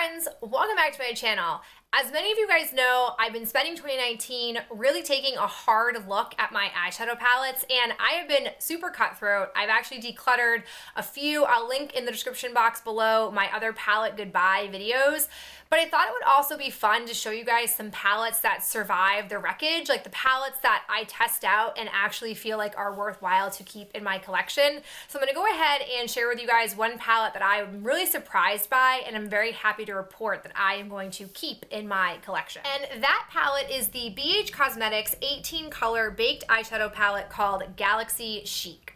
friends, welcome back to my channel. As many of you guys know, I've been spending 2019 really taking a hard look at my eyeshadow palettes, and I have been super cutthroat. I've actually decluttered a few. I'll link in the description box below my other palette goodbye videos. But I thought it would also be fun to show you guys some palettes that survive the wreckage, like the palettes that I test out and actually feel like are worthwhile to keep in my collection. So I'm gonna go ahead and share with you guys one palette that I'm really surprised by, and I'm very happy to report that I am going to keep in my collection. And that palette is the BH Cosmetics 18 color baked eyeshadow palette called Galaxy Chic.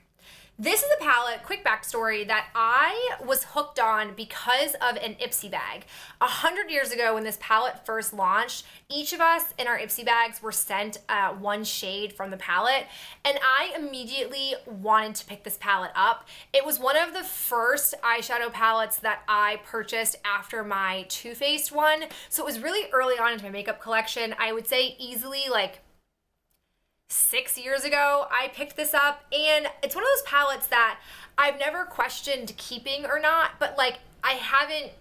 This is a palette, quick backstory, that I was hooked on because of an Ipsy bag. 100 years ago when this palette first launched, each of us in our Ipsy bags were sent one shade from the palette, and I immediately wanted to pick this palette up. It was one of the first eyeshadow palettes that I purchased after my Too Faced one, so it was really early on into my makeup collection. I would say easily like 6 years ago, I picked this up, and it's one of those palettes that I've never questioned keeping or not, but like I haven't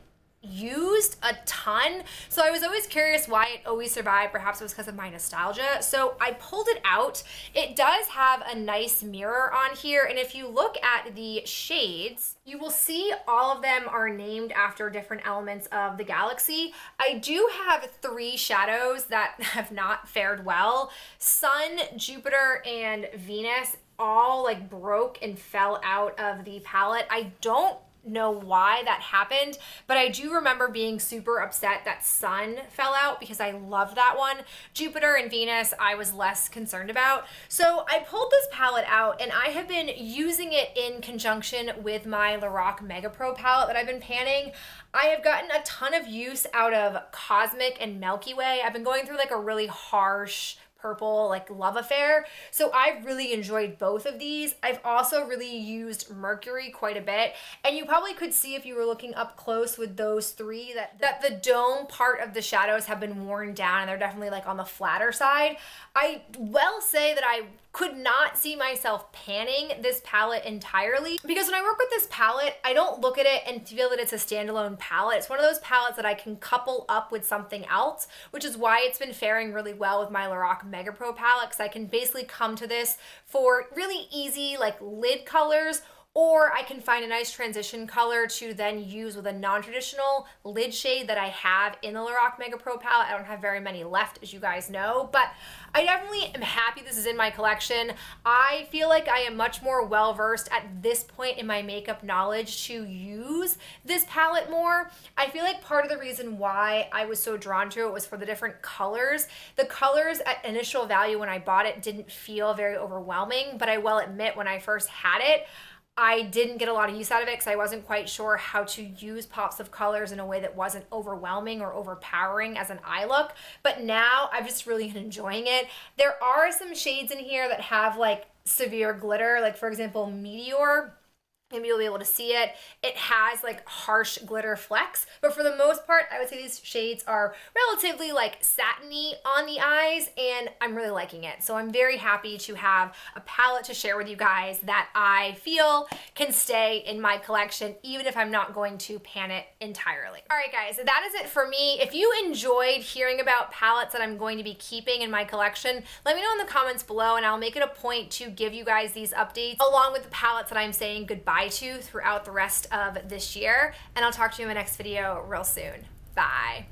used a ton, so I was always curious why it always survived. Perhaps it was because of my nostalgia. So I pulled it out. It does have a nice mirror on here, and if you look at the shades, you will see all of them are named after different elements of the galaxy. I do have 3 shadows that have not fared well. Sun, Jupiter, and Venus all like broke and fell out of the palette. I don't know why that happened, but I do remember being super upset that Sun fell out because I love that one. Jupiter and Venus I was less concerned about. So I pulled this palette out, and I have been using it in conjunction with my Lorac Mega Pro palette that I've been panning. I have gotten a ton of use out of Cosmic and Milky Way. I've been going through like a really harsh purple like love affair, so I've really enjoyed both of these. I've also really used Mercury quite a bit, and you probably could see if you were looking up close with those 3 that the dome part of the shadows have been worn down, and they're definitely like on the flatter side. I will say that I could not see myself panning this palette entirely, because when I work with this palette, I don't look at it and feel that it's a standalone palette. It's one of those palettes that I can couple up with something else, which is why it's been faring really well with my Lorac Mega Pro palette, because I can basically come to this for really easy like lid colors, or I can find a nice transition color to then use with a non-traditional lid shade that I have in the Lorac Mega Pro palette. I don't have very many left, as you guys know, but I definitely am happy this is in my collection. I feel like I am much more well-versed at this point in my makeup knowledge to use this palette more. I feel like part of the reason why I was so drawn to it was for the different colors. The colors at initial value when I bought it didn't feel very overwhelming, but I will admit when I first had it, I didn't get a lot of use out of it because I wasn't quite sure how to use pops of colors in a way that wasn't overwhelming or overpowering as an eye look. But now I've just really been enjoying it. There are some shades in here that have like severe glitter, like for example, Meteor. Maybe you'll be able to see it. It has like harsh glitter flecks, but for the most part, I would say these shades are relatively like satiny on the eyes, and I'm really liking it. So I'm very happy to have a palette to share with you guys that I feel can stay in my collection, even if I'm not going to pan it entirely. All right, guys, so that is it for me. If you enjoyed hearing about palettes that I'm going to be keeping in my collection, let me know in the comments below, and I'll make it a point to give you guys these updates along with the palettes that I'm saying goodbye to throughout the rest of this year. And I'll talk to you in my next video real soon. Bye.